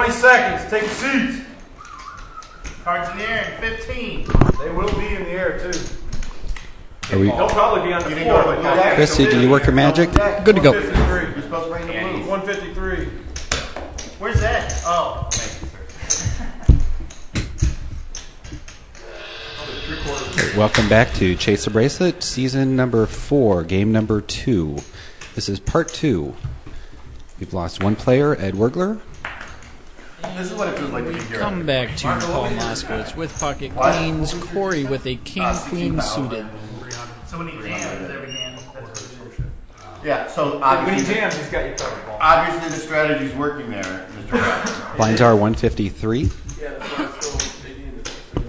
20 seconds. Take your seats. Cards in the air in 15. They will be in the air, too. They'll probably be on the floor. Chrissy, did you work your magic? Good to go. 153. You're supposed to bring the blue. 153. Where's that? Oh. Thank you, sir. Okay, welcome back to Chase the Bracelet, season number 4, game number 2. This is part 2. We've lost one player, Ed Wurgler. This is what it feels like to be here. Come back to Paul Moskowitz with pocket queens, Corey with a king-queen suited. So when he jams every hand, that's what it is. Yeah, so When he obviously, jams, he's got you covered, Paul. obviously the strategy's working there, Mr. Brown. Blinds are 153.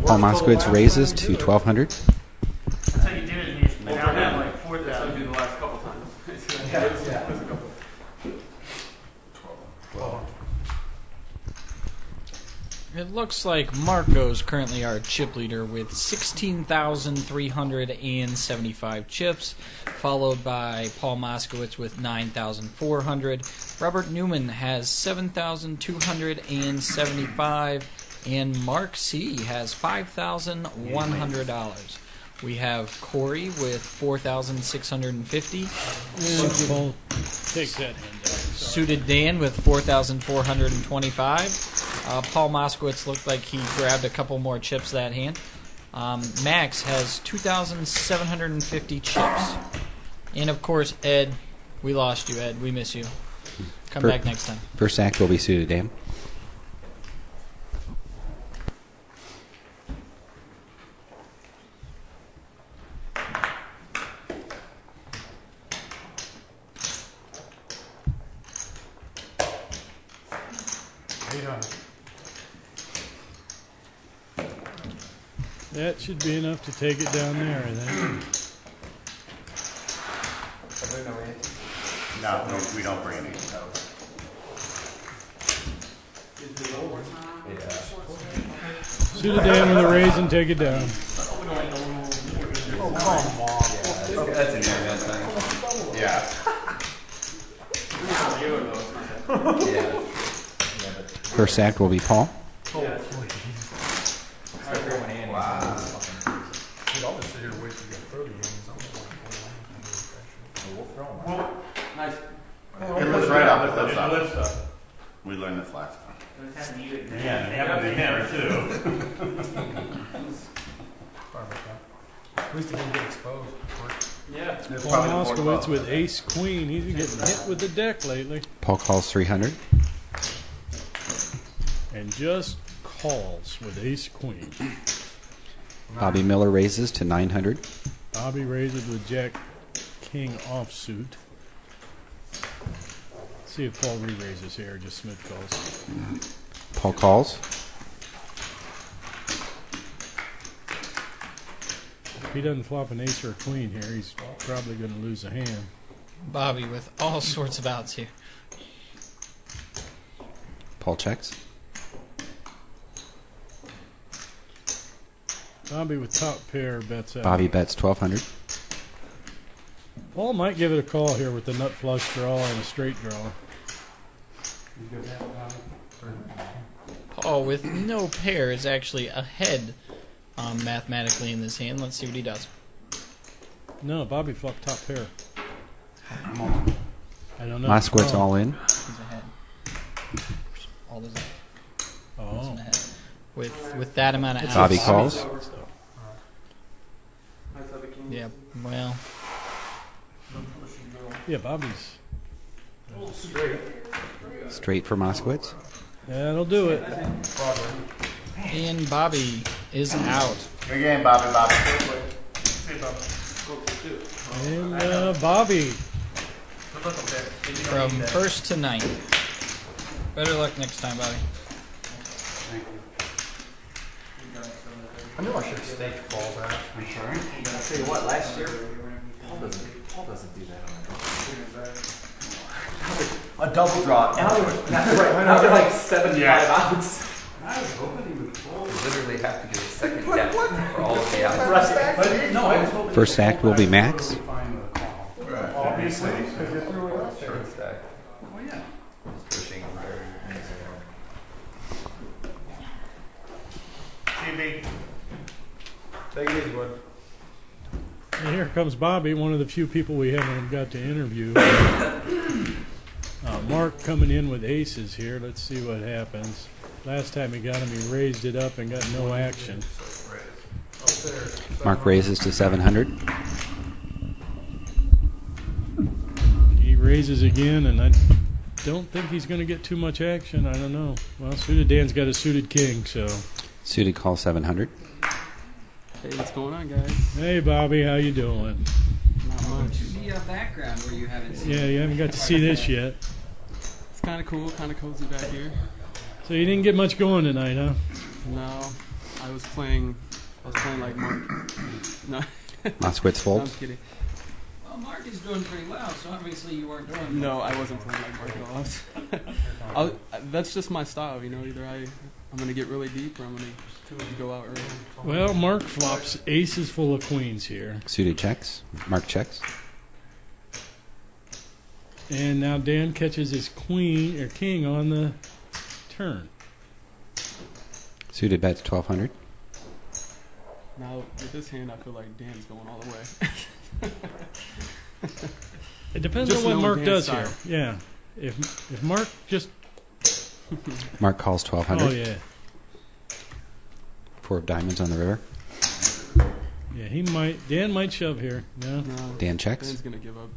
Paul Moskowitz raises to 1,200. That's how you did it, and you now have like 4,000. That's how you did the last couple times. It looks like Marco's currently our chip leader with 16,375 chips, followed by Paul Moskowitz with 9,400. Robert Newman has 7,275, and Mark C. has $5,100. We have Corey with 4,650. Take that hand down. Suited Dan with 4,425. Paul Moskowitz looked like he grabbed a couple more chips that hand. Max has 2,750 chips. And of course, Ed, we lost you, Ed. We miss you. Come back next time. First act will be suited, Dan. That should be enough to take it down there, I think. No, we don't bring any of those. Suited Dan with a raise and take it down. That's an internet thing. Yeah. First act will be Paul. Nice. It lifts right up. It lifts up. We learned this last time. Yeah, they have a hammer too. At least he didn't get exposed. Yeah. Paul Moskowitz with ace queen. He's been getting hit with the deck lately. Paul calls 300. And just calls with ace queen. Bobby Miller raises to 900. Bobby raises with jack king offsuit. See if Paul re-raises here, just Smith calls. Paul calls. If he doesn't flop an ace or a queen here, he's probably going to lose a hand. Bobby with all sorts of outs here. Paul checks. Bobby with top pair bets out. Bobby bets 1,200. Paul might give it a call here with the nut flush draw and a straight draw. Paul with no pair is actually ahead mathematically in this hand. Let's see what he does. No, Bobby flopped top pair. I don't know. Moskowitz all in. He's ahead. All is ahead. Oh. Ahead. With that amount of outs. Bobby calls. Yeah, well. Yeah, Bobby's. Straight for Moskowitz. That'll do it. And Bobby is out. Good game, Bobby. And Bobby. From first to ninth. Better luck next time, Bobby. I knew I should have staked balls out. I'm sorry. I'll tell you what, last year, Paul doesn't do that. A double draw. And I was like 75 outs. I was hoping he would fold. You literally have to get a second deck for all of the outs. No, I was hoping. First act will be Max. Obviously, because you threw it out there. Short stack. Oh, yeah. Pushing very easy. Take it easy, bud. And here comes Bobby, one of the few people we haven't got to interview. Mark coming in with aces here. Let's see what happens. Last time he got him, he raised it up and got no action. Mark raises to 700. He raises again, and I don't think he's going to get too much action. I don't know. Well, suited Dan's got a suited king, so. Suited call 700. Hey, what's going on, guys? Hey, Bobby, how you doing? Not much. The background where you haven't seen. Yeah, you haven't got to see this yet. It's kind of cool, kind of cozy back here. So you didn't get much going tonight, huh? No, I was playing like Mark. No. Moskowitz I'm folds. kidding. Well, Mark is doing pretty well, so obviously you weren't doing. No, I wasn't playing like Mark at all. That's just my style, you know. Either I'm going to get really deep or I'm going to go out early. Well, Mark flops aces full of queens here. Suited checks. Mark checks. And now Dan catches his queen or king on the turn. Suited bets 1200. Now, with this hand, I feel like Dan's going all the way. It depends Just on what knowing Mark Dan's does style. here. Yeah. If Mark just... Mark calls 1200. Oh, yeah. 4 of diamonds on the river. Yeah, Dan might shove here. No. No, Dan checks. Dan's going to give up.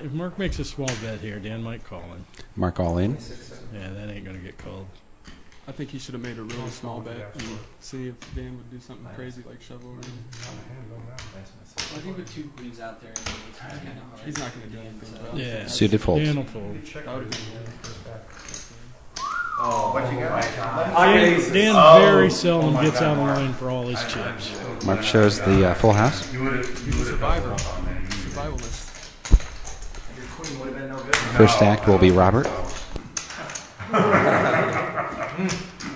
If Mark makes a small bet here, Dan might call him. Mark all in. Yeah, that ain't going to get called. I think he should have made a really small bet and see if Dan would do something crazy like shove over him. I think with 2 queens out there, it's kind of hard. He's not going to do anything about it. Yeah. Suited folds. Dan will fold. That would've been Oh, what you got? Dan very seldom gets out of line for all his chips. Mark shows the full house. He's a survivor. Survivalist. First stacked will be Robert.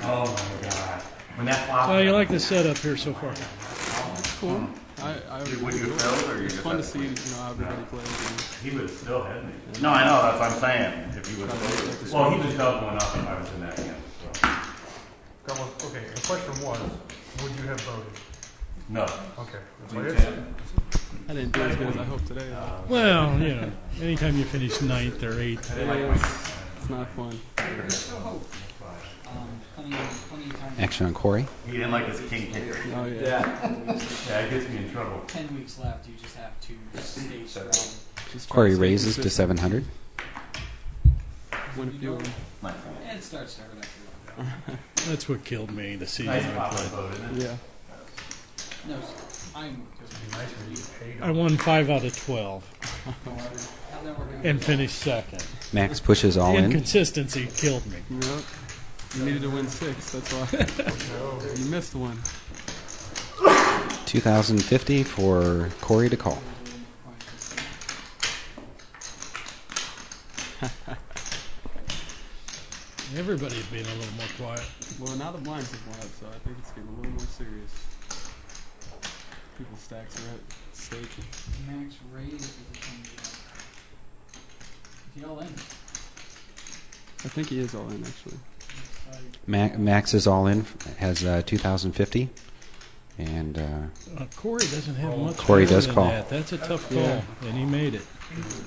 Oh my god. When that flop. So you like the setup here so far? It's cool. Would you have failed or you It's just fun to had see, how everybody plays. He would have still had me. No, I know, that's what I'm saying. If he would have well, he was doubling up if I was in that game. So. Okay, the question was, would you have voted? No. Okay. I didn't do as good as I hoped today. Well, anytime you finish 9th or 8th. It's not fun. There's still hope. Plenty of time. Action on Corey. He didn't like his king kicker. Oh, yeah. Yeah, it gets me in trouble. 10 weeks left. You just have to stay strong. Just try Corey to stay raises to consistent. 700. Win a few of them. And it starts to hurt after a while. That's what killed me, the season Nice I pop played. vote, isn't it? Yeah. No, I'm. I won 5 out of 12 and finished second. Max pushes all in. Inconsistency killed me. Yep. You needed to win 6, that's why. You missed one. 2050 for Corey to call. Everybody's being a little more quiet. Well, now the blinds have won up, so I think it's getting a little more serious. People's stacks are at stake. Max raised with the 10. Is he all in? I think he is all in, actually. Max is all in. Has 2050. And Corey doesn't have much. Corey better does than call. that. That's a tough call, Yeah. and he made it.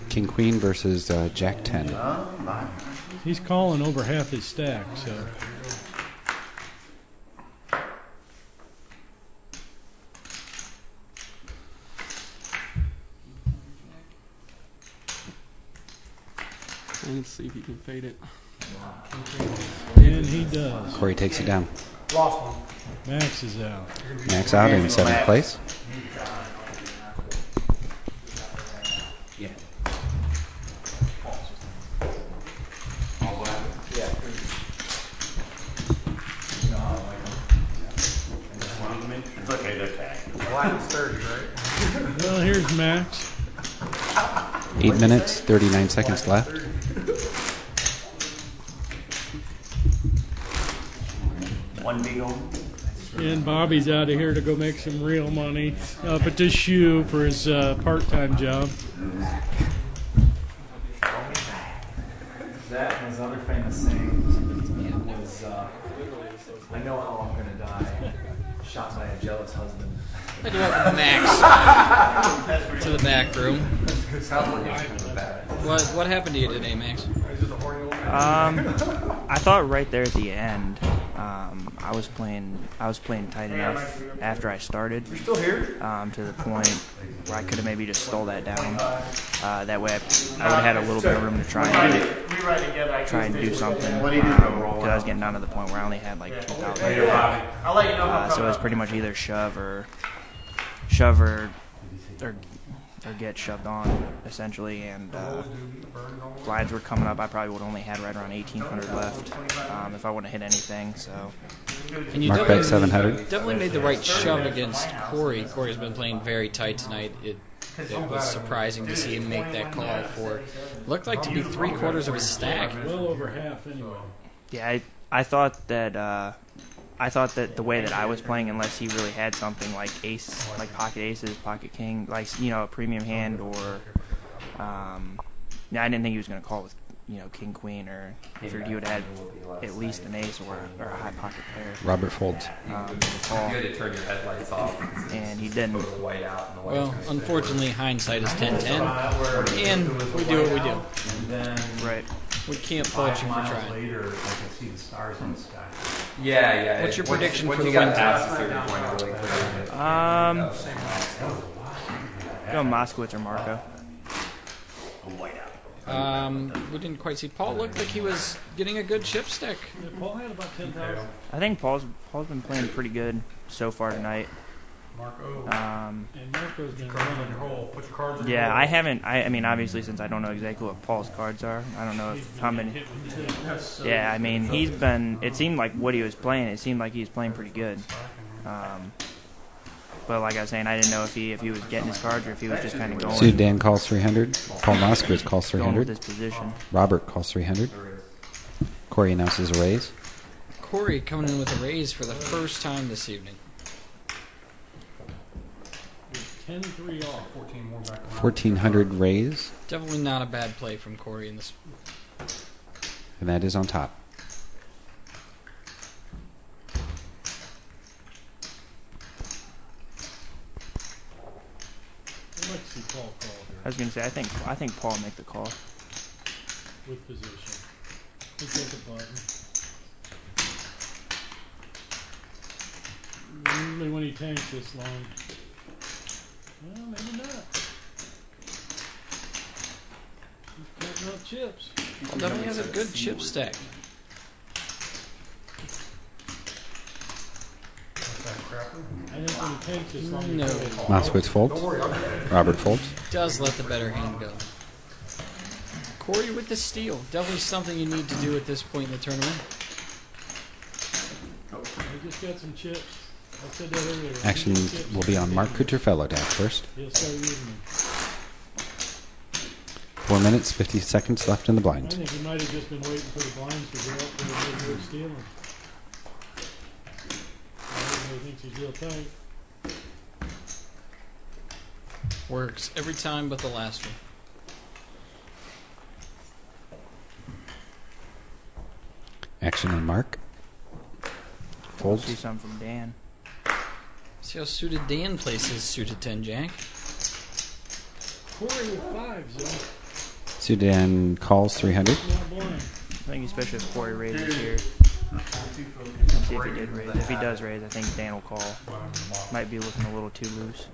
King Queen versus Jack 10. He's calling over half his stack, so. And let's see if he can fade it. And he does. Corey takes it down. Lost one. Max is out. Max out in 7th place. Yeah. It's okay, they're tagged. Black is 30, right? Well, here's Max. 8 minutes, 39 seconds left. One big old. And Bobby's out of here to go make some real money up at the shoe for his part-time job. That and his other famous saying was, I know how I'm going to die. Shot by a jealous husband. I go up with Max to the back room. Sounds like it's bad. What happened to you today, Max? I thought right there at the end, I was playing tight enough after I started. You're still here? To the point where I could have maybe just stole that down. That way, I would have had a little bit of room to try and do something. Because I was getting down to the point where I only had like 2,000. So it was pretty much either shove or get shoved on, essentially, and blinds were coming up. I probably would have only had right around 1,800 left if I wouldn't have hit anything. So, and you Mark bet 700. Definitely made the right shove against Corey. Corey's been playing very tight tonight. It was surprising to see him make that call for looked like to be 3/4 of a stack. Well over half, anyway. Yeah, I thought that the way that I was playing, unless he really had something like ace, like pocket aces, pocket king, like a premium hand, or I didn't think he was going to call with king queen, or I figured he would have had at least an ace or a high pocket pair. Robert folds. Good to turn your headlights off. And he didn't. Well, unfortunately, hindsight is 10/10, and we do what we do. Right. We can't fault you for trying. Later, I can see the stars in the sky. Yeah. What's your prediction for the win? Go Moskowitz or Marco. We didn't quite see. Paul looked like he was getting a good chip stick. Yeah, Paul had about 10,000. I think Paul's been playing pretty good so far tonight. Marco. And Marco's been running your hole. Put your cards in Yeah, your hole. I haven't. I mean, obviously, since I don't know exactly what Paul's cards are, I don't know how many. Yeah, I mean, he's been. It seemed like what he was playing. It seemed like he was playing pretty good. But like I was saying, I didn't know if he was getting his cards or if he was just kind of going. So Dan calls 300. Paul Moskowitz calls Going with 300. his position. Robert calls 300. Corey announces a raise. Corey coming in with a raise for the first time this evening. 10-3 off. 14 more back around. 1,400 raise, Definitely not a bad play from Corey in this. and that is on top. I'd like to see Paul call here I was gonna say, I think Paul make the call. with position. He'll take a button. Usually when he tanks this long. Well, maybe not. He's cutting up chips. Paul definitely has a good chip stack. I think when he tanks this long, No. Moskowitz folds. Robert folds. Does let the better hand go. Corey with the steal. Definitely something you need to do at this point in the tournament. I just got some chips. I said that earlier. Action will be on Mark Kuterfellow down first. He'll start using them. 4 minutes, 50 seconds left in the I blind. think he might have just been waiting for the blinds to go up for the big stealing. Everybody thinks he's real tight. Works every time but the last one. Action on Mark. We'll see Folds. something from Dan. See how suited Dan plays his suited 10 jack. Corey with fives, though. Sudan calls 300. Not blind. I think especially if Corey raises here. See if he did raise. If he does raise, I think Dan will call. Might be looking a little too loose.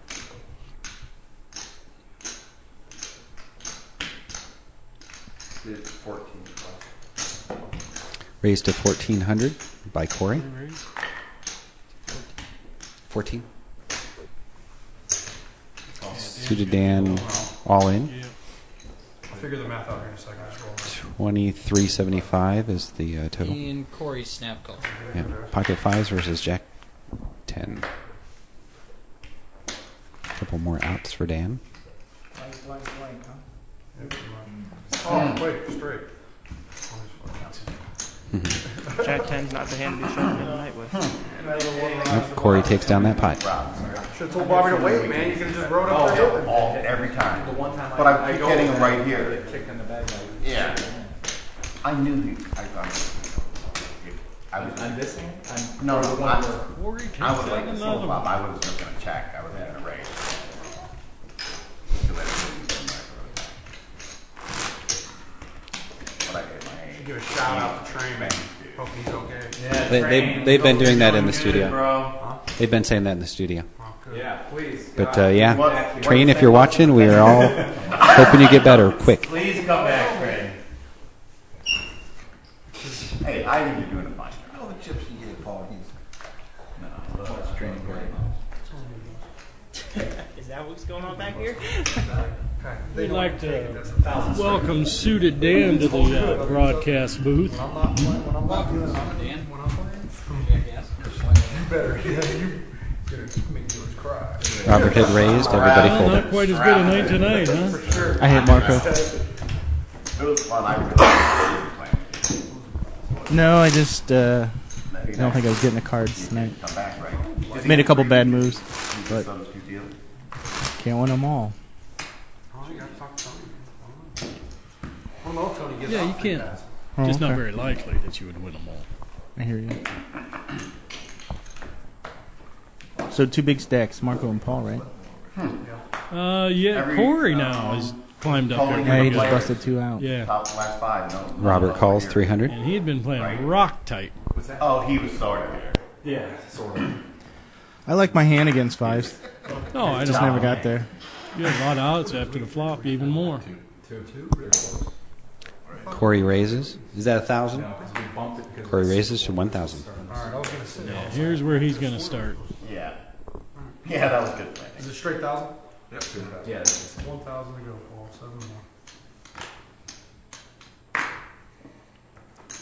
It's 14. Raised to 1,400 by Corey. 14. Suited Dan all in. Yeah. I'll figure the math out here in a second. Just roll. 2375 is the total. And Corey snap call. Yeah. Pocket fives versus Jack 10. Couple more outs for Dan. Oh, wait, straight. Jack 10's not the hand to be showing the night with. Nope, Corey takes down that pot. Should have told Bobby to wait, man. You could have just rode up there. Every time. But I keep getting him right here. Yeah. I knew he. I was. I'm missing. No, I Corey would takes like out the another full flop. one. I was just going to check. I would have been a raise. But I gave my Give a shout out to Train, man. Hope he's okay. Yeah, they've been doing that in the studio. Bro. They've been saying that in the studio. Yeah, please. But yeah, Train, if you're watching, we are all hoping you get better quick. Please come back, Trey. Hey, I think you're doing a fine job. All the chips you gave Paul, he's It's training great. Is that what's going on back here? We'd like to welcome Suited Dan to the broadcast booth. Robert had raised, everybody Well, not folded. quite as good a night tonight, huh? I hate Marco. It was fun. I really playing. No, I just I don't think I was getting the cards tonight. Come back, right? Made a couple bad moves, but Substitute deal. can't win them all. Yeah, you can't. Oh, Just not okay. very likely that you would win them all. I hear you. So 2 big stacks, Marco and Paul, right? Yeah, Every, Corey now has climbed up there. Yeah, he pretty just good. busted 2 out. Yeah, Top of the last 5. No, Robert calls 300. and he had been playing Right. rock tight. Oh, he was sort of here. Yeah, sort of. I like my hand against 5s. Oh, I Just just never got there. You had a lot of outs after the flop, even more. Corey raises. Is that 1,000? Corey raises to 1,000. Yeah, here's where he's going to start. Yeah. Yeah, that was good playing. Is it straight 1,000? Yep. Yeah. 1,000 to go, Paul. 7 more.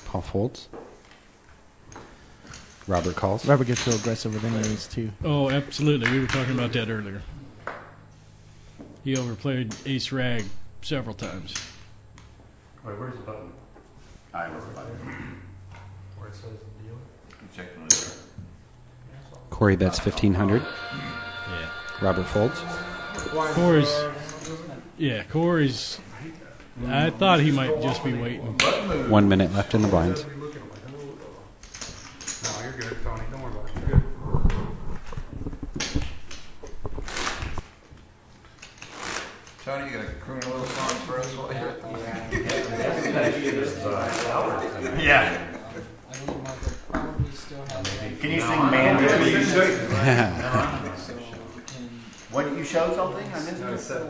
Paul folds. Robert calls. Robert gets so aggressive with any of these too. Oh, absolutely. We were talking about that earlier. He overplayed Ace Rag several times. Wait, where's the button? I was fine. Where it says deal. Check the list. Corey bets 1,500. Yeah. Robert folds. Corey's. I thought he might just be waiting. 1 minute left in the blinds. No, you're good, Tony. Don't worry about it. You're good. Tony, you gonna croon a little song for us while you're at the Yeah. Can you sing Man? What, you showed something? I missed it.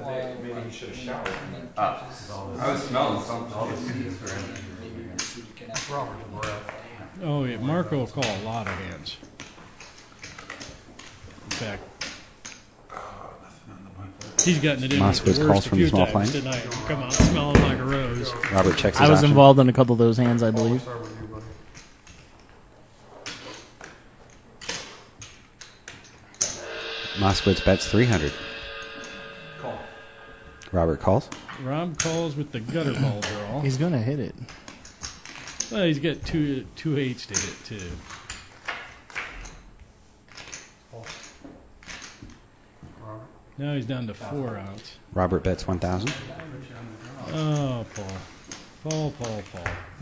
Maybe he should have showered. Oh. I was smelling something. Robert's breath. Oh, yeah. Marco will call a lot of hands. In fact, he's gotten it in with Moskowitz the calls worst a from few the small times blind. tonight. Come out smelling like a rose. Robert checks his I was option. involved in a couple of those hands, I believe. Start with you, buddy. Moskowitz bets 300. Call. Robert calls. Rob calls with the gutter ball draw. He's gonna hit it. Well, he's got two eights to hit too. Now he's down to 4 outs. Robert bets 1,000. Oh, Paul.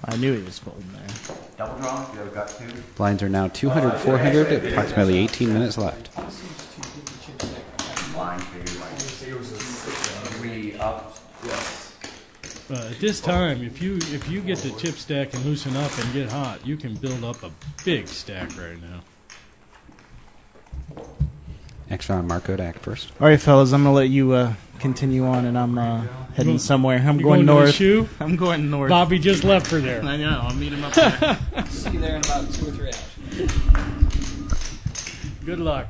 I knew he was folding there. Double draw? You ever got 2? Blinds are now 200, 400, approximately 18 minutes left. Blind figure like It was a 3 up. Yes. At this time, if you get the chip stack and loosen up and get hot, you can build up a big stack right now. Next round, Marco to act first. All right, fellas, I'm gonna let you continue on, and I'm heading somewhere. I'm You going to the north. shoe? I'm going north. Bobby just left for there. I know. I'll meet him up there. See you there in about 2 or 3 hours. Good luck.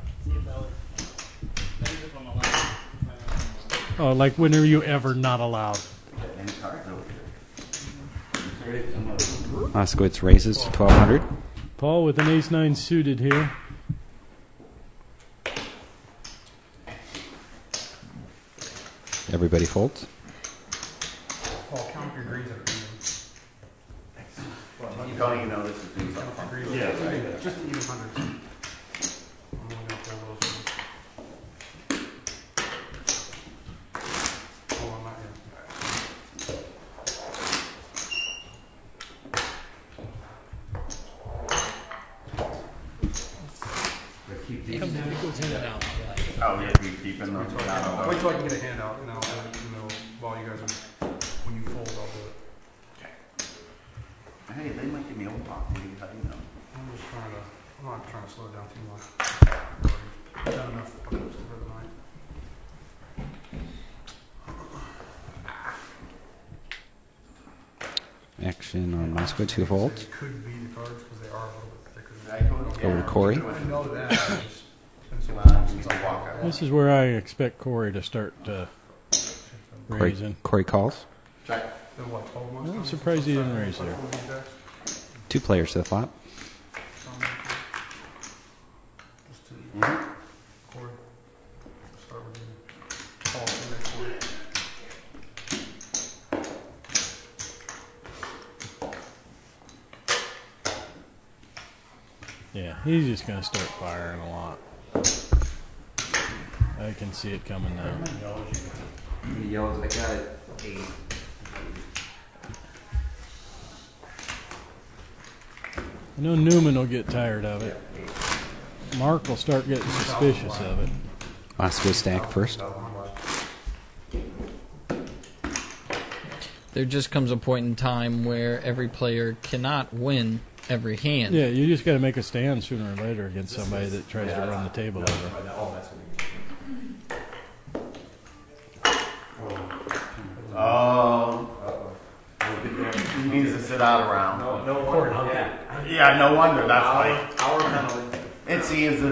Oh, like when are you ever not allowed? any cards over Moskowitz raises to 1,200. Paul with an ace-9 suited here. Everybody folds. Paul, count your greens at here. Tony, you know this is things like fun. Yeah, just even hundreds. I'm only gonna pull those. Oh, I'm not yet. It goes in and out. Oh, yeah, we keeping them. Wait till I can get a handout, and I'll do it, while you guys are, when you fold, I'll do it. Hey, they might give me old pop. How do you know? I'm not trying to slow it down too much. I've done enough for the night. Action on Moscow, 2 folds. It could be the cards because they are a little bit thicker. Over to Corey. I know that. It's been so long since I walk out. This is where I expect Corey to start raising. Corey calls. The what, 12 months? I'm surprised he didn't raise there. 2 players to the flop. Corey, start with you. Call for next Corey. Yeah, he's just going to start firing a lot. I can see it coming now. He yells, I got it. 8. I know Newman will get tired of it. Mark will start getting suspicious of it. Moscow stack first. There just comes a point in time where every player cannot win every hand. Yeah, you just got to make a stand sooner or later against somebody that tries to run the table over. Oh. He needs to sit out around. Yeah, no wonder. That's like Hour penalty. And see, it's a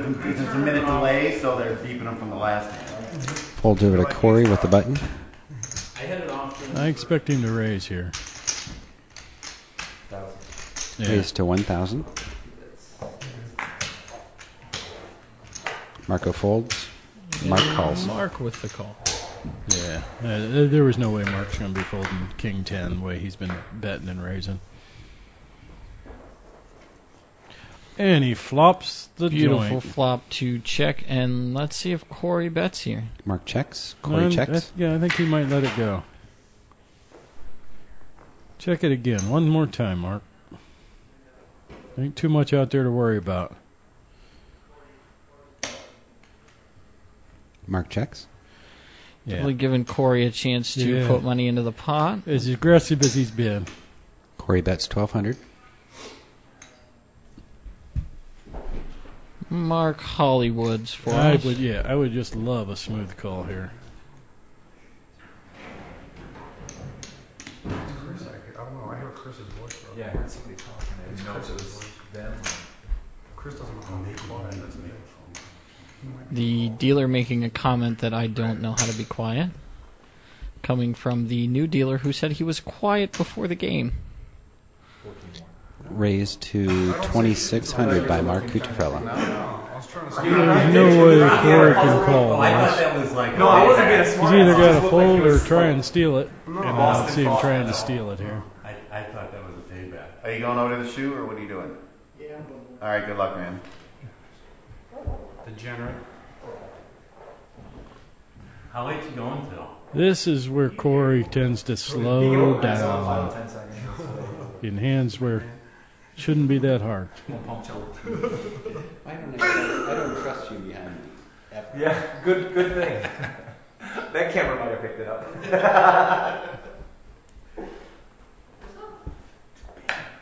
minute delay, so they're keeping them from the last hand. Folds over to Corey with the button. I expect him to raise here. Yeah. Raise to 1,000. Marco folds. Mark calls. Mark with the call. Yeah, there was no way Mark's going to be folding King 10 the way he's been betting and raising. And he flops the Beautiful joint. flop to check, and let's see if Corey bets here. Mark checks. Corey checks. Yeah, I think he might let it go. Check it again. One more time, Mark. Ain't too much out there to worry about. Mark checks. Yeah. Definitely giving Corey a chance to put money into the pot. As aggressive as he's been. Corey bets 1,200. Mark Hollywood's for us. I would just love a smooth call here. I don't know. I hear Chris's voice, bro. Yeah, I heard somebody talking. I didn't know if it was them. Chris doesn't know how to be quiet. That's me. The dealer making a comment that I don't know how to be quiet. Coming from the new dealer who said he was quiet before the game. Raised to 2,600 by Mark Cutrufella. There's no way Corey can call I thought this. that was like. No, I wasn't being smart. He's either got to fold or try and steal it. And I don't see him trying to steal it here. I thought that was a payback. Are you going over to the shoe, or what are you doing? Yeah. All right, good luck, man. Degenerate. How late's he going till? This is where Corey tends to slow down. In hands where it shouldn't be that hard. I don't trust you behind me. Yeah, good thing. That camera might have picked it up.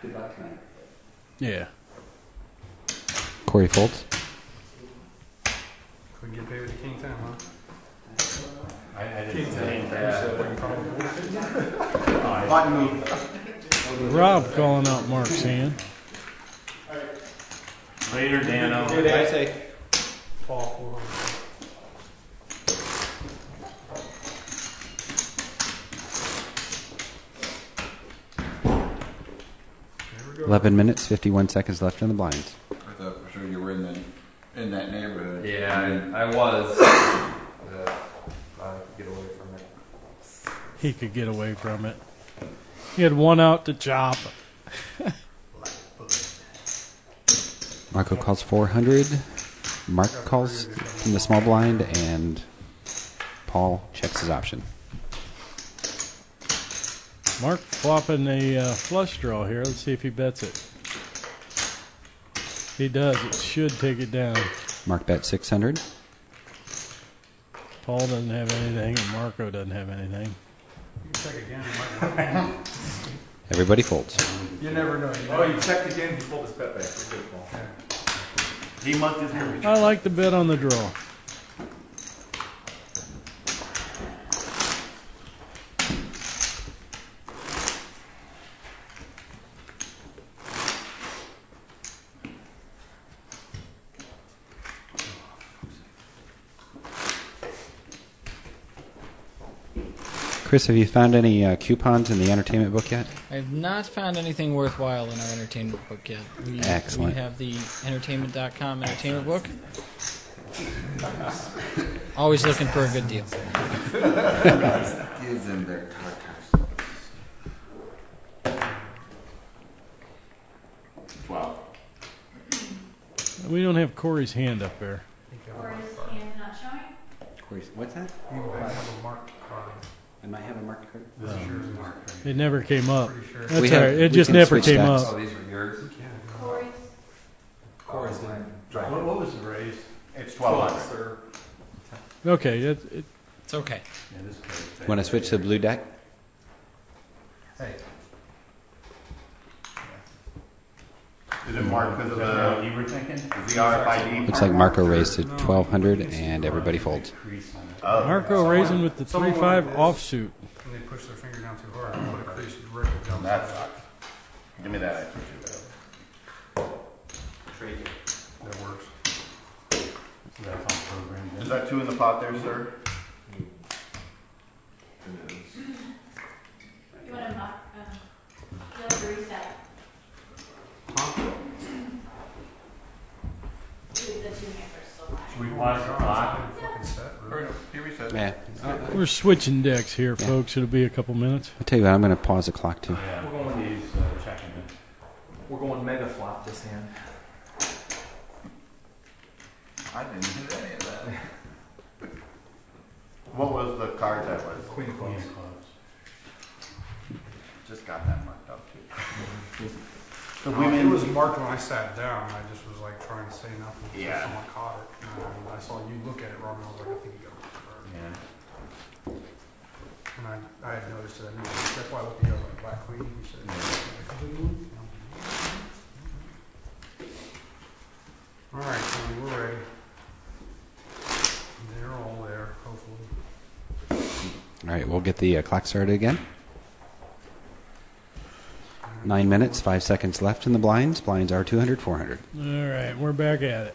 Good luck tonight. Yeah. Corey folds. Couldn't get paid with the King 10, huh? I didn't say Button move. Rob calling out Mark's hand. Later, Dano. What did I say? Fall forward. 11 minutes, 51 seconds left in the blinds. I thought for sure you were in that neighborhood. Yeah, I was. Get away from it. He could get away from it. He had one out to chop. Marco calls 400. Mark calls from the small blind, and Paul checks his option. Mark flopping a flush draw here. Let's see if he bets it. He does. It should take it down. Mark bet 600. Paul doesn't have anything, and Marco doesn't have anything. You can check again. It might work. Everybody folds. You never know. You checked again. He pulled his bet back. You're good, Paul. He must have never. I like the bet on the draw. Chris, have you found any coupons in the entertainment book yet? I have not found anything worthwhile in our entertainment book yet. Excellent. We have the entertainment.com entertainment book. Always looking for a good deal. Gives them their tartars. 12. We don't have Corey's hand up there. Corey's hand not showing? Corey's, what's that? You might have a marked card. I might have a marked card. This is yours marked. It never came up. Pretty sure. That's We all have- right. It we just can never switch came decks. up. Oh, these are yours? Corey's. Corey's didn't. What was the raise? It's 1200. Okay, It's okay. Yeah, this card. Want to switch to the blue deck? Hey. Is it marked because of Is that what the, you were thinking? is the RFID? Looks like Marco raised to 1200 and everybody folds. Oh. Marco raising with the 3-5 offsuit. When they push their finger down too hard, it creates a record down. That sucks. Give me that extra two. That works. So that's on program. Is that 2 in the pot there, sir? You want to reset? The 2 hammers still live. Should we pause the clock? Fucking set, really. Here we said. Yeah. We're switching decks here, folks. It'll be a couple minutes. I'll tell you what, I'm going to pause the clock too. Yeah, he's checking it. We're going mega flop this hand. I didn't hit any of that. What was the card that was? Queen of clubs. Just got that marked up too. The It women. was marked when I sat down. I just was like trying to say nothing. Until Yeah. someone caught it. And I saw you look at it wrong. And I was like, I think you got it card. Yeah. And I had noticed it. That's why I looked at you like black queen. You said, all right, so we're ready. They're all there, hopefully. All right, we'll get the clock started again. 9 minutes, 5 seconds left in the blinds. Blinds are 200, 400. All right, we're back at it.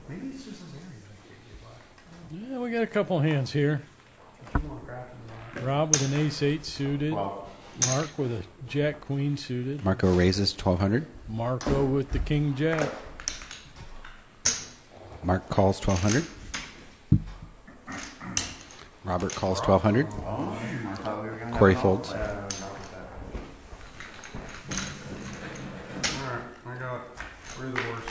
Maybe it's just this area. Yeah, we got a couple hands here. Keep on crafting. Rob with an ace-8 suited. Well, Mark with a jack-queen suited. Marco raises 1200. Marco with the king-jack. Mark calls 1200. Robert calls 1200. I thought we were gonna Corey have folds. All right, I got 3 of the worst.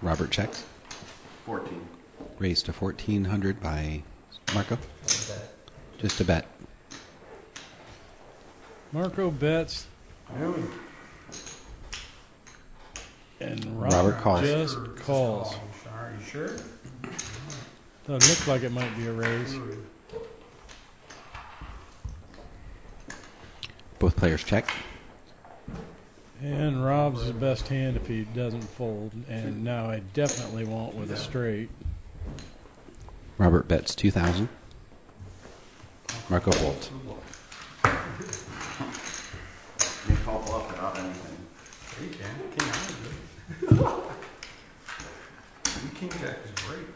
Robert checks. 14. Raised to 1400 by Marco. Just a bet. Marco bets. And Robert calls. just calls. Are you sure? Doesn't look like it might be a raise. Both players check. And Rob's the best hand if he doesn't fold. And now I definitely won't with a straight. Robert bets 2000. Marco folds. You can call bluff without anything. You can. King High is good. King Jack is great.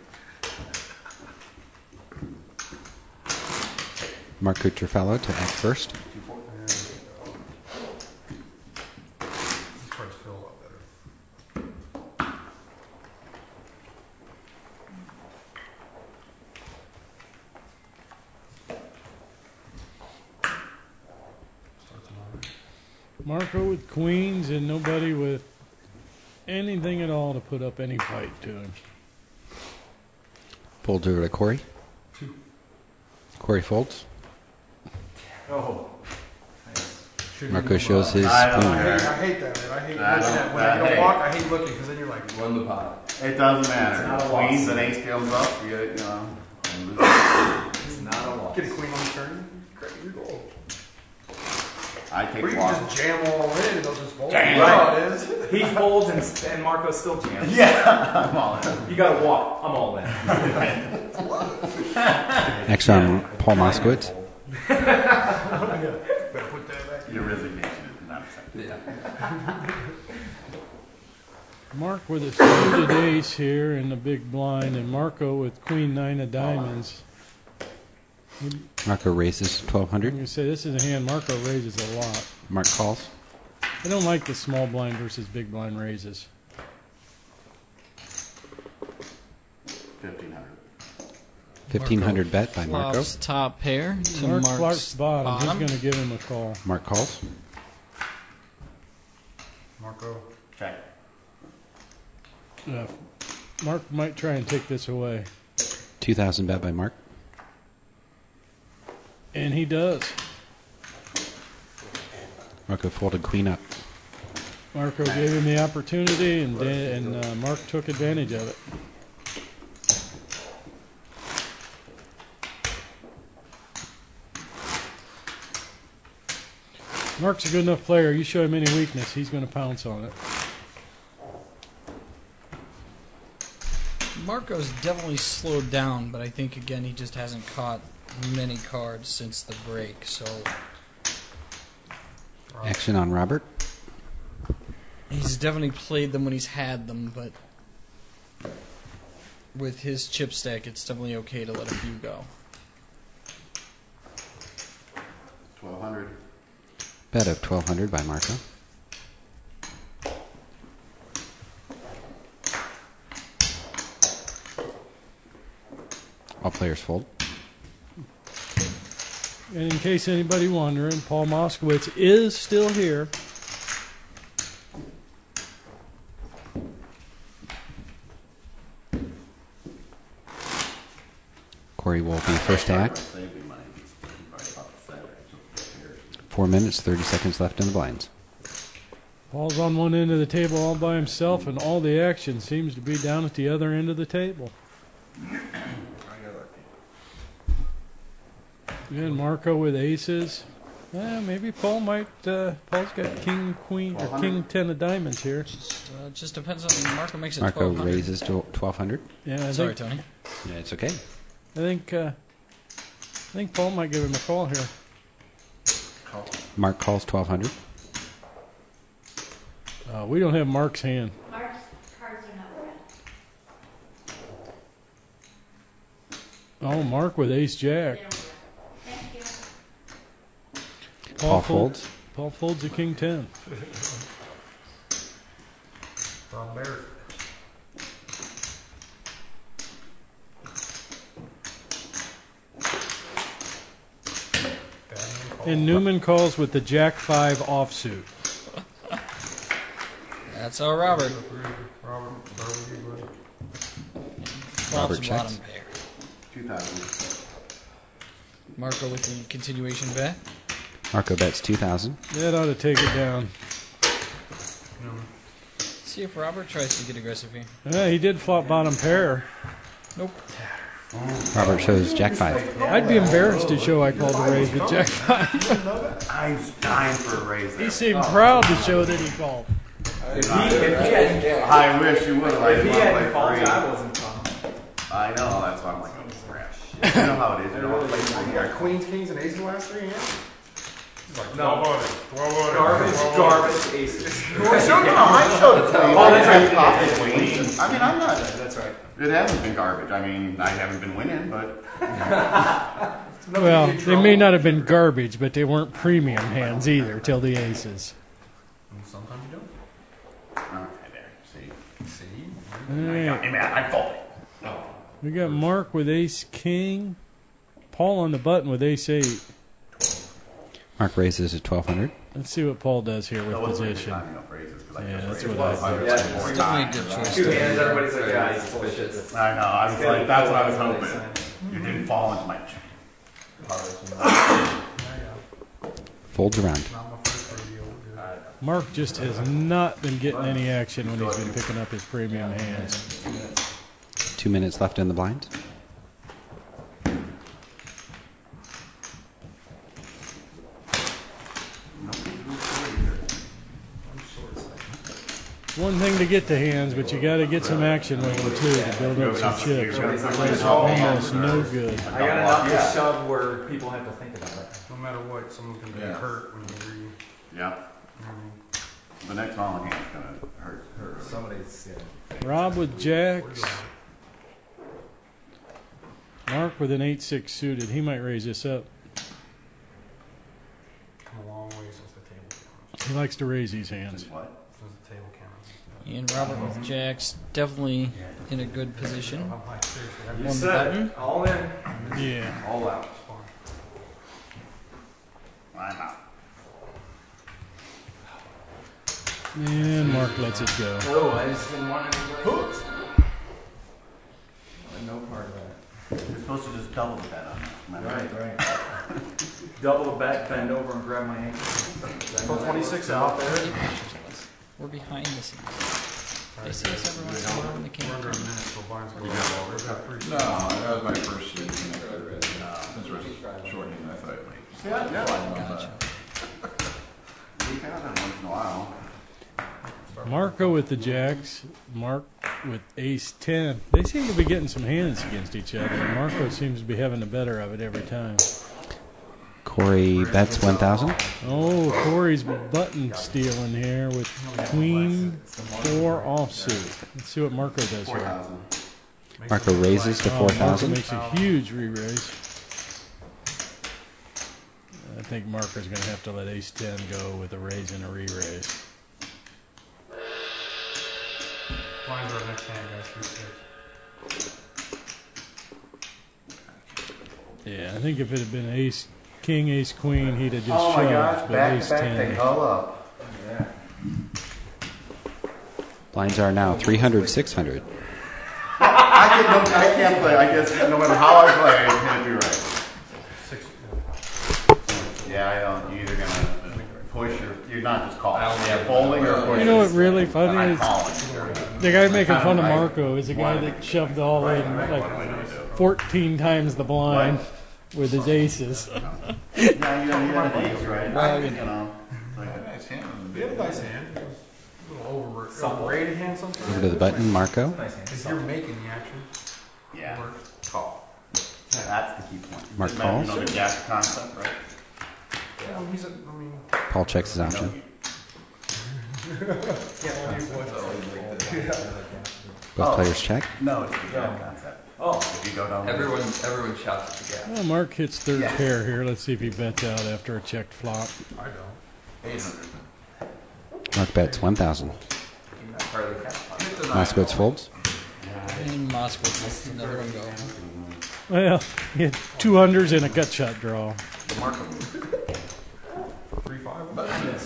Mark Cutrufalo to act first. These cards feel a lot better. Marco with queens and nobody with anything at all to put up any fight to him. Folds over to Corey. Corey folds. Oh. Nice. Marco shows his I don't spoon. care. I hate that, man. I hate I looking don't- at when you hey. don't walk. I hate looking because then you're like, Won the pot. It doesn't It's matter. not a loss. Queens and ace comes up, you get it, It's not a loss. get a queen on the turn. Great, you're gold. I Or take you can one. just jam all in and they'll just fold. Damn. You know how it is. He folds and Marco still jams. Yeah, I'm all in. You gotta walk. I'm all in. Next on Paul Moskowitz. Better put that back. Your resignation is not accepted. Yeah. Mark with a suited ace here in the big blind, and Marco with queen nine of diamonds. Marco raises I'm 1200. going to say this is a hand Marco raises a lot. Mark calls. I don't like the small blind versus big blind raises. 1,500. 1500 bet by Marco. Flops top pair to Mark Mark's Clark's bottom. He's bottom. going to give him a call. Mark calls. Marco. Check. Mark might try and take this away. 2000 bet by Mark. And he does. Marco folded queen up. Marco gave him the opportunity, and Mark took advantage of it. Mark's a good enough player. You show him any weakness, he's going to pounce on it. Marco's definitely slowed down, but I think again he just hasn't caught many cards since the break. So Action on Robert. he's definitely played them when he's had them, but with his chip stack, it's definitely okay to let a few go. 1,200. Bet of 1200 by Marco. All players fold. And in case anybody wondering, Paul Moskowitz is still here. Corey will be first to act. 4 minutes, 30 seconds left in the blinds. Paul's on one end of the table all by himself, and all the action seems to be down at the other end of the table. And Marco with aces. Maybe Paul might. Paul's got king, queen, or king 10 of diamonds here. Just depends on Marco makes it Marco 1200. raises to 1200. Yeah, Sorry, Tony. Yeah, it's okay. I think Paul might give him a call here. Mark calls 1200. We don't have Mark's hand. Mark's cards are not red. Oh, Mark with ace jack. They don't red. Thank you. Paul folds. Paul folds a king 10. From there. And Newman calls with the jack 5 offsuit. That's our Robert. Robert, start with you, buddy. Robert checks. bottom pair. 2,000. Marco with the continuation bet. Marco bets 2000. That ought to take it down. See if Robert tries to get aggressive here. Yeah, he did flop bottom pair. Nope. Robert shows jack 5. I'd be embarrassed to show I called the raise with jack 5. I'm dying for a raise there. He seemed proud to show that he called. If he hadn't, I wish you would have. if he hadn't like called, three. I wasn't calling. I know, that's why I'm like, oh, crap. You know how it is. You don't want to play You three got guys. queens, kings, and aces the last 3 hands? He's like, No. 1200. Garbage aces. I showed it to you. Oh, that's right. Off the queens. I mean, I'm not. That's right. It hasn't been garbage. I mean, I haven't been winning, but Well, they may not have been garbage, but they weren't premium hands either till the aces. Sometimes you don't. okay, there. See, All right. hey man, I folded. We got Mark with ace king. Paul on the button with ace 8. Mark raises to 1200. Let's see what Paul does here with That wasn't position. really enough raises, 'cause I Yeah, just that's raised what I five Yeah, or it's four definitely a times. good choice. Two hands, everybody's like, yeah, he's suspicious. I know. I was like, that's what I was hoping. You didn't fall into my trap. Folds around. Not my first Mark just has not been getting any action when he's been picking up his premium hands. 2 minutes left in the blind. One thing to get to hands, but you got to get some action with them too to build up some chips. It's almost no good. I got enough to shove where people have to think about it. No matter what, someone's going to get hurt when you read. Yeah. The next all hand's going to hurt. Somebody's. Rob with jacks. Mark with an 8-6 suited. He might raise this up. Come a long way since the table cameras. He likes to raise these hands. What? Since the table cameras. And Robert with jacks, definitely in a good position. I'm like, seriously, On the button. All in. Yeah. All out. I'm out. And Mark lets it go. Oh, I just didn't want anybody. No part of that. You're supposed to just double the bet on that. Right. Double the bet, bend over, and grab my ankle. Pull 26 out there. We're behind the scenes. They see us every once in a while when they can't. We're under a minute, so Barnes will go over. No, that was my first year. Since we're shortening, I thought it might. Gotcha. You got it once in a while. Marco with the jacks. Mark with ace 10. They seem to be getting some hands against each other. Marco seems to be having the better of it every time. Corey bets 1,000. Oh, Corey's button stealing here with queen 4 offsuit. Let's see what Marco does here. Marco raises to 4,000. Marco makes a huge re-raise. I think Marco's going to have to let ace 10 go with a raise and a re-raise. Blinds are next hand, guys. 3-6. Yeah, I think if it had been ace, king, ace, queen, he'd have just Oh my shoved. gosh, But back ace to back, 10. they hull up. Yeah. Blinds are now 300, 600. I can't play. I guess no matter how I play, it can't be right. Yeah, I don't. You're either gonna push or you're not just calling. You're folding or pushing. You know what really funny I'm is? calling. The guy making fun of Marco is the guy that shoved all in like 14 times the blind with his aces. Yeah, you have an ace, right? Well, you know. Nice hand. You have a nice hand. A little overrated hand sometimes. Over to the button, Marco. Because you're making the action. Yeah. Call. That's the key point. Mark You calls. know the gas concept, right? Yeah, he's a, I mean, Paul checks his option. Both players check. No, it's the gas concept. Oh. If you go down Everyone shouts at the gas. Well, Mark hits third Yeah. pair here. Let's see if he bets out after a checked flop. I don't. 800. Mark bets 1,000. Hardly catch. Moskowitz folds. And Moskowitz lets another one go. Well, he had 200s and a gut shot draw.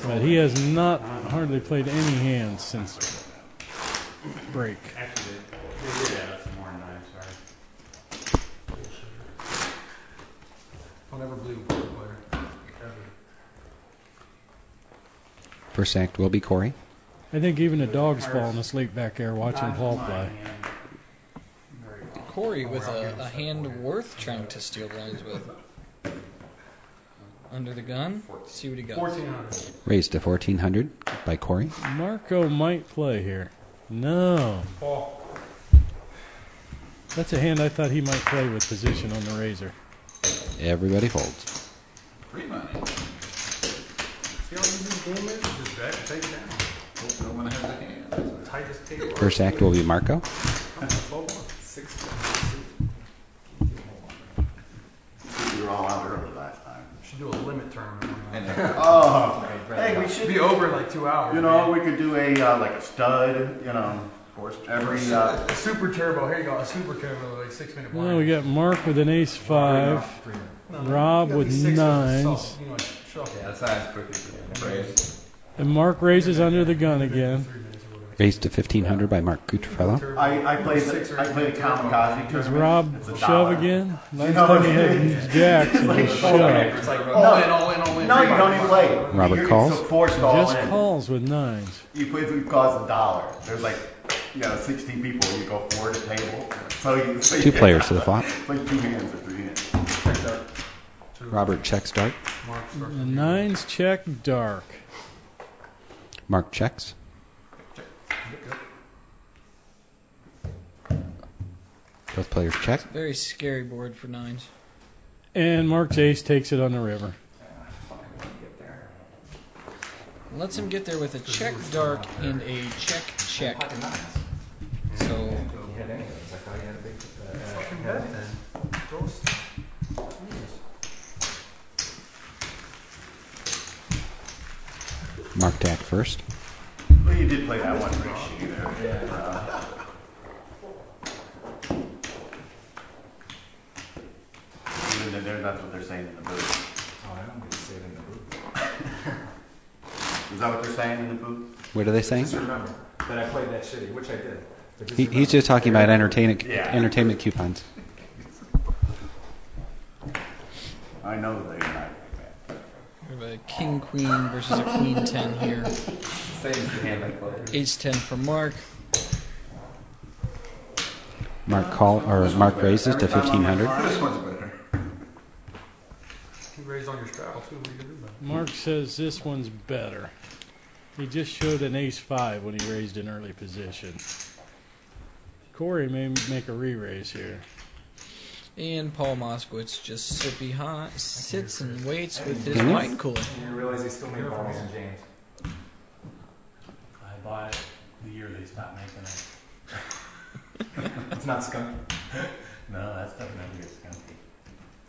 But he has not hardly played any hands since break. Actually, yeah, that's more than 9, sorry. I'll never believe a poker player. Ever. First act will be Corey. I think even a dog's falling asleep back there watching Paul play. Corey with a hand worth trying to steal blinds with. Under the gun. See what he got. 1,400. Raised to 1,400 by Corey. Marco might play here. No. Paul. That's a hand I thought he might play with position on the razor. Everybody folds. Free money. See how easy the game is? Just bet, take it down. Hope no one has a hand. It's the tightest table. First act will be Marco. 6. You were all out early last time. Should do a limit tournament. Oh, hey, we should be over in like 2 hours. You know, we could do a like a stud. You know, every a super turbo. Here you go, a super turbo, like 6-minute blind. Well, we got Mark with an ace 5. Rob with 9s. Yeah, that's not as quick as Raise. And Mark raises under the gun again. Raised to 1,500 by Mark Cutrfello. I played a kamikaze Does tournament. Rob It's a shove dollar. again? Last know time what he it had is? jacks and It's just like, shoved. It's like No, you don't even play. Robert You're calls. So forced all Just in. calls with nines. You basically cost $1. There's like, 16 people. You go forward a table. So Two players to the flop. It's like 2 hands or 3 hands. Robert checks dark. The nines check dark. Mark checks. Both players check. Very scary board for nines. And Mark's ace takes it on the river. Lets him get there with a check dark and a check check. So Mark to act first. Well, you did play that one pretty shitty there. Even there, that's what they're saying in the booth. Oh, I don't get to say it in the booth. Is that what they're saying in the booth? What are they saying? Just remember that I played that shitty, which I did. But He's just talking about entertainment coupons. I know they're not. we have a king queen versus a queen 10 here. Same as the hand I played. Ace 10 for Mark. Mark raises to 1,500. This one's better. You raised on your straddle too. What are you gonna do about it? Mark says this one's better. He just showed an ace 5 when he raised an early position. Corey may make a re-raise here. And Paul Moskowitz just sits and waits with his Mhm. wine cooler. And you realize he still made balls in James. I bought it the year they stopped making it. It's not skunky. No, that stuff never gets skunky.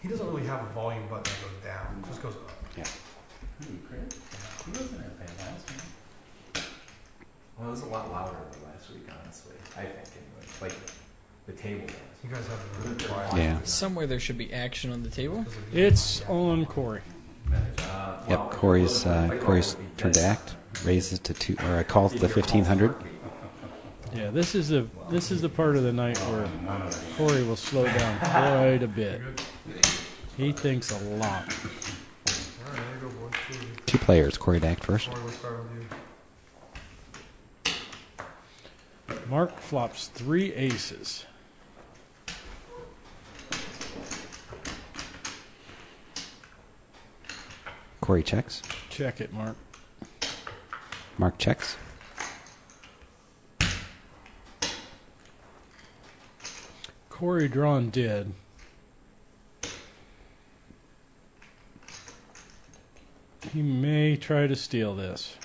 He doesn't really have a volume button that goes down. It just goes up. Yeah. Who, Chris? He wasn't that bad last week. Well, it was a lot louder than last week, honestly. I think, anyway. Like, the table was. You guys have a really quiet. Yeah. Somewhere there should be action on the table. It's on Corey. Yep. Corey's turn to act. Raises to calls to 1,500. Yeah, this is the part of the night where Corey will slow down quite a bit. He thinks a lot. All right, there you go, boy. Two players. Corey to act first. Corey, we'll start with you. Mark flops 3 aces. Corey checks. Check it, Mark. Mark checks. Corey drawn dead. He may try to steal this.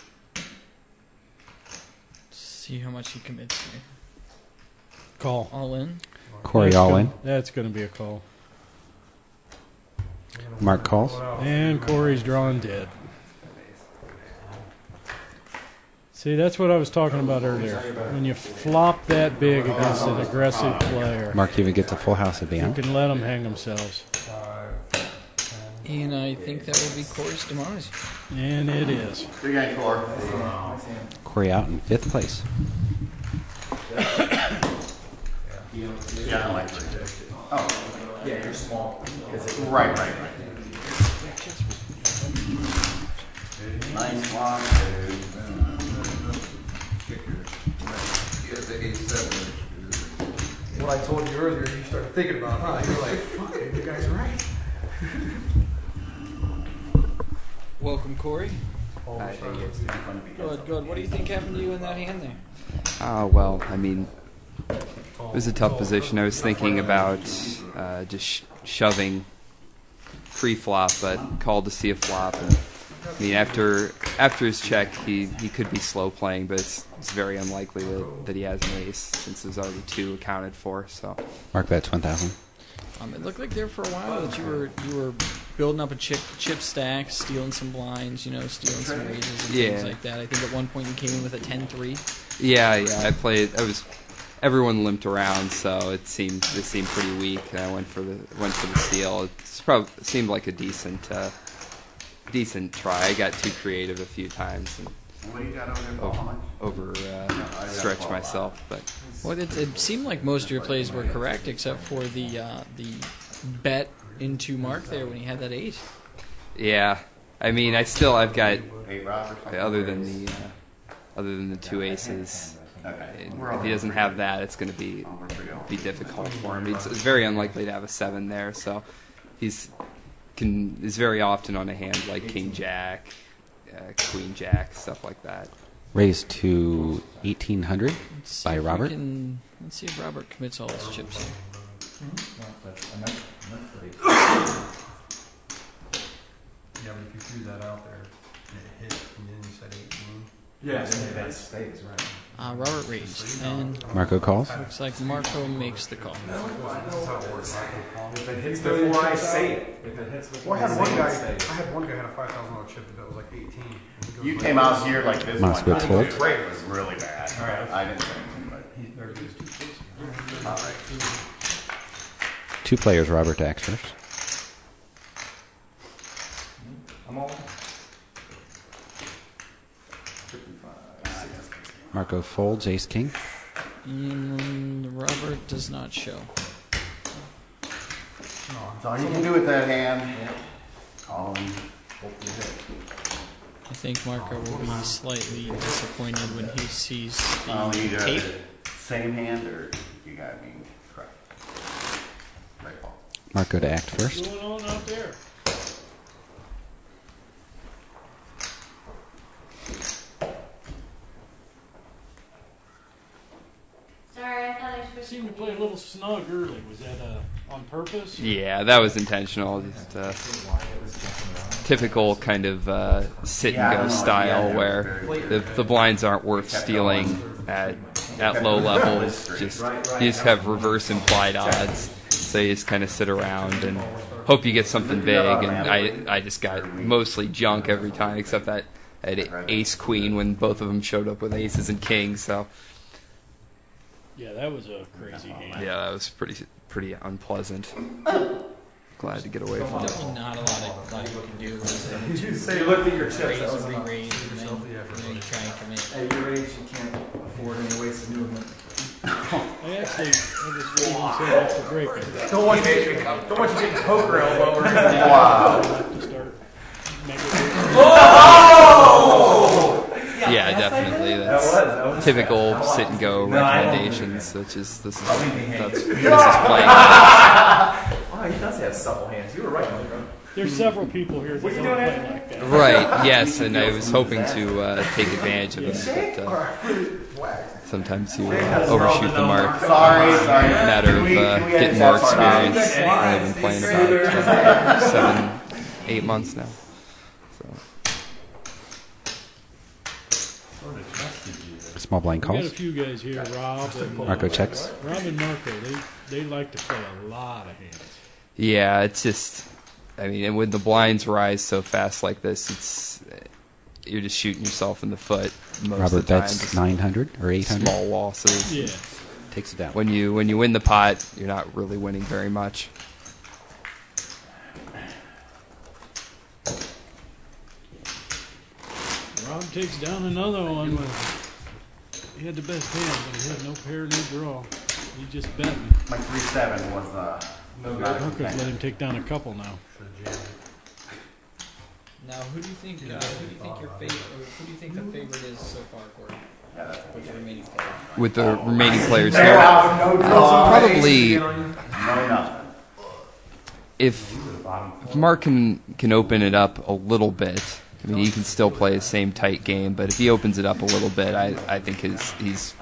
See how much he commits here. Call. All in. Corey all in. That's going to be a call. Mark calls. And Corey's drawn dead. See, that's what I was talking about earlier. When you flop that big against an aggressive player, Mark even gets a full house you advance. can let them hang themselves. And I think that will be Corey's demise. And it is. Big game, Corey. Corey out in 5th place. Yeah, I like it. Oh, Yeah, you're small. right. Nice one, dude. What I told you earlier, you started thinking about, huh? You're like, fuck, you guys right. Welcome, Corey. Good. Good. What do you think happened to you in that hand there? Well, I mean, it was a tough position. I was thinking about just shoving pre-flop, but called to see a flop. And, I mean, after his check, he could be slow playing, but it's very unlikely that he has an ace since there's already 2 accounted for. So Mark bets 1,000. It looked like there for a while that you were building up a chip stack, stealing some blinds, stealing some raises and things like that. I think at one point you came in with a 10-3. Yeah. I played. Everyone limped around, so it seemed pretty weak. And I went for the steal. It seemed like a decent try. I got too creative a few times and What do you got over there? over stretch myself, but Well, it seemed like most of your plays were correct, except for the bet into Mark there when he had that ace. yeah. I mean, I've got other than the two aces. If he doesn't have that, it's going to be difficult for him. It's very unlikely to have a 7 there, so is very often on a hand like King Jack, Queen Jack, stuff like that. Raised to 1,800 by Robert. Let's see if Robert commits all his chips here. Yeah, but if you threw that out there and it hit, and then you said 18. Yeah, that stays, right. Robert raised, and Marco calls. looks like Marco makes the call. If it hits before I say it. If it hits before I had one guy had a $5,000 chip that was like 18. You came out here like this Must one. be full. The rate was really bad. All right. I didn't say anything, but all right. 2 players, Robert to act first. I'm all. Marco folds, ace king. And Robert does not show. That's all you can do with that hand. Call him. I think Marco will be slightly disappointed when he sees the Either tape. same hand or you got me correct. Right ball. Marco to act first. What's going on out there? Sorry, I thought I switched. Seemed to play a little snug early. Was that on purpose? Yeah, that was intentional. Just typical kind of sit and go style where the blinds aren't worth stealing at low levels. You just have reverse implied odds, so you just kind of sit around and hope you get something big. And I just got mostly junk every time, except that I had ace queen when both of them showed up with aces and kings. So Yeah, that was a crazy hand. yeah, that was pretty unpleasant. Glad to get away from it. Definitely not a lot you can do. You looked at your chips. Raise That was and re-raise, and then you try and commit. At your age, you can't afford any wasted movement. I was reading said after break. Don't want you getting poker elbow or anything. Wow. To start making Yeah, definitely. That's typical sit and go recommendations, such as this is playing. Wow, he does have supple hands. You were right, Marco. There's several people here that don't play like that. Right, yes, and I was hoping to take advantage of it, but sometimes you overshoot the mark. Sorry. Matter of getting more experience. I've been playing about 7-8 months now. Small blind We got a calls. few guys here, Rob and Marco checks. Rob and Marco. They like to play a lot of hands. Yeah, it's just, I mean, and when the blinds rise so fast like this, you're just shooting yourself in the foot most Robert of the time. bets Just 900 or 800. small losses. Yeah. Takes it down. When you win the pot, you're not really winning very much. Rob takes down another one. He had the best hand, but he had no pair, no draw. He just bet me. My 3-7 was no good. Marco's let him take down a couple now. Now, who do you think your favorite? Who do you think the favorite is so far, Corey? With the remaining players. With the remaining players here, probably if Mark can open it up a little bit. I mean, he can still play the same tight game, but if he opens it up a little bit, I think he's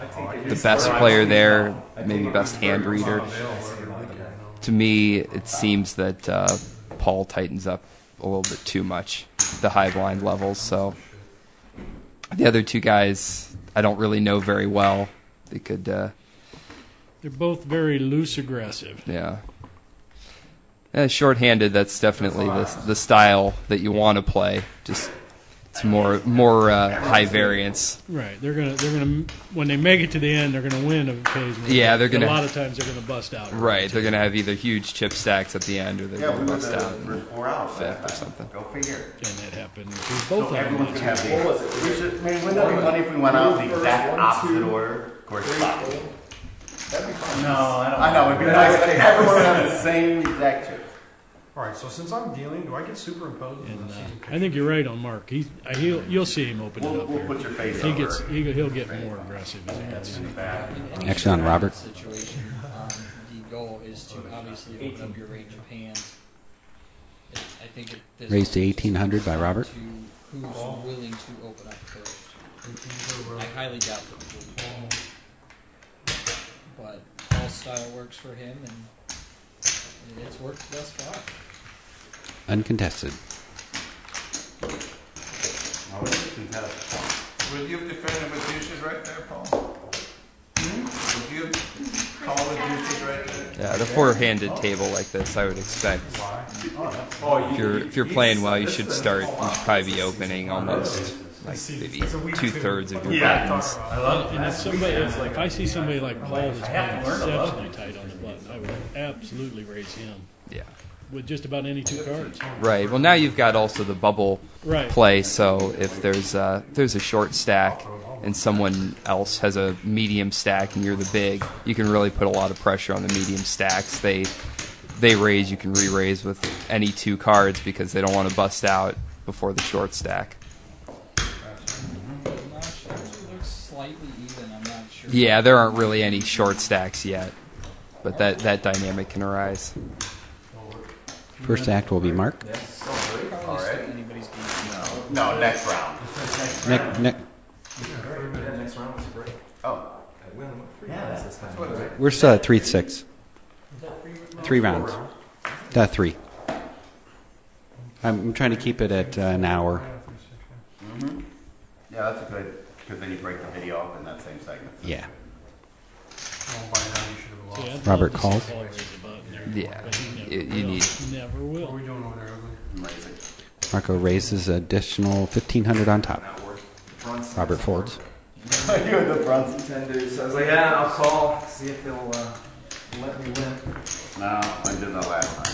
the best player there, maybe best hand reader. To me, it seems that Paul tightens up a little bit too much, the high blind levels. So the other two guys, I don't really know very well. They could. They're both very loose aggressive. Yeah. Short-handed, that's definitely the style that you want to play. Just It's more high variance. Right. They're gonna when they make it to the end, they're gonna win occasionally. Yeah, they're gonna. A lot of times they're gonna bust out. Right. They're gonna have either huge chip stacks at the end, or they're gonna bust out First 4 out fifth or something. Go figure. And that happened. Both So of them. everyone's gonna have the. What was it? We should. Maybe wouldn't that be funny if we went out the exact opposite order? Of course, stop. That'd be fun. No, I know. It'd be nice if everyone would have the same exact chip. All right, so since I'm dealing, do I get superimposed? And, I think you're right on Mark. You'll see him open it up. We'll here. put your face He over gets it. he'll get more aggressive as he gets. Action on Robert. Situation, the goal is to obviously open up your range of hands. I think this Raised to 1800 by Robert. to who's willing to open up first. I highly doubt that he will. But all style works for him, and it's worked thus far. Uncontested. Would you have defended with deuces right there, Paul? Would you have called the deuces right there? Yeah, the four-handed table like this, I would expect. If you're playing well, you should start. You should probably be opening almost like maybe 2/3 of your buttons. And if I see somebody like Paul that's playing exceptionally tight on the button, I would absolutely raise him. Yeah. With just about any 2 cards. Right. Well, now you've got also the bubble Right. play. So if there's a short stack and someone else has a medium stack and you're the big, you can really put a lot of pressure on the medium stacks. They raise. You can re-raise with any 2 cards because they don't want to bust out before the short stack. Slightly even, I'm not sure. Yeah, there aren't really any short stacks yet, but that dynamic can arise. First act will be Mark. All right. No, next round. Next. Next round was great. Oh. Yeah. We're still at 3-6. 3 rounds. 3. I'm trying to keep it at an hour. Mm-hmm. Yeah, that's a good, because then you break the video up in that same segment. Yeah. Well, Robert calls. Yeah, you need. Never will. What are we doing over there, Ugly? Marco raises additional 1500 on top. Robert folds. You had the front. Contenders. So I was like, yeah, I'll call, see if they'll let me win. No, I did that last time.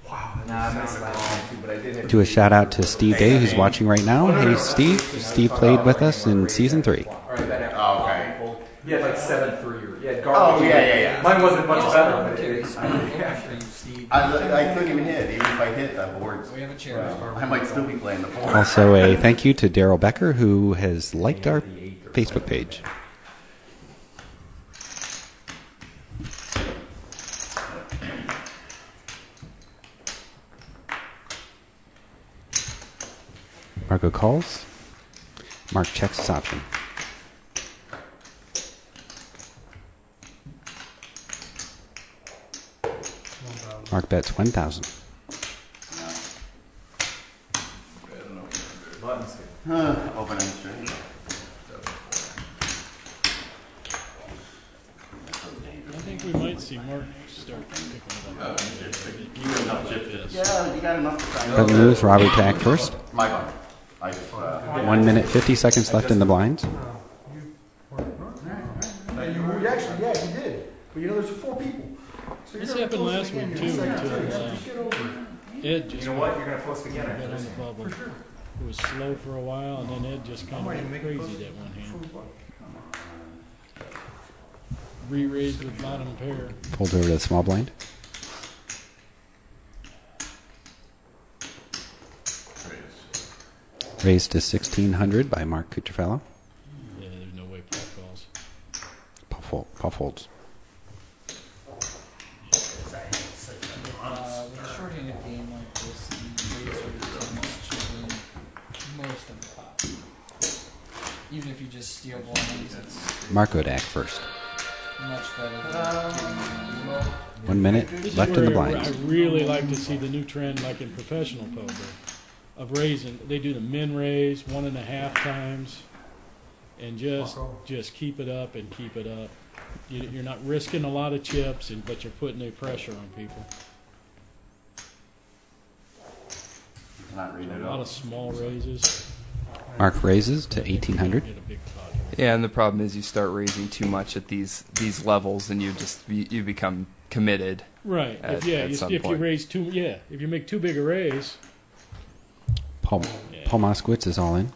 Wow. Nah, I missed last time too, but I did it. Do a shout out to Steve Day, who's watching right now. Hey, Steve. Steve played with us in season 3. Oh, okay. You had like 7-3. Yeah, oh, yeah. Mine wasn't much better, but I couldn't even hit. Even if I hit that board, I might still be playing the board. Also, a thank you to Daryl Becker, who has liked our Facebook page. Marco calls. Mark checks his option. Mark bets 1,000. Open and straight. I think we might see Mark start picking it up. Yeah, you got enough to try. Doesn't lose. Robert to act first. My button. 1 minute 50 seconds left in the blinds. Actually, yeah, he did. But you know, there's 4 people. So This happened last week too. Just get over it. Ed just you know what? You're gonna post again got after on this. the bubble. It was slow for a while, and then Ed just kind of went crazy that one hand. Re-raised with bottom pair. Folds over to the small blind. Raised to 1,600 by Mark Cutrfello. Yeah, there's no way Paul calls. Paul folds. With a short-handed game like this, the razor tends to win most of the pot. Even if you just steal blinds, it's Marco to act first. much better than giving them 1 minute This is left in the where blinds. I really like to see the new trend, like in professional poker, of raising. They do the min raise 1.5 times, and just keep it up and keep it up. You're not risking a lot of chips, but you're putting a pressure on people. Not reading it A lot up. of small raises. Mark raises to 1,800. Yeah, and the problem is you start raising too much at these levels, and you become committed. Right. At some If you point. raise if you make too big a raise. Paul Moskowitz is all in.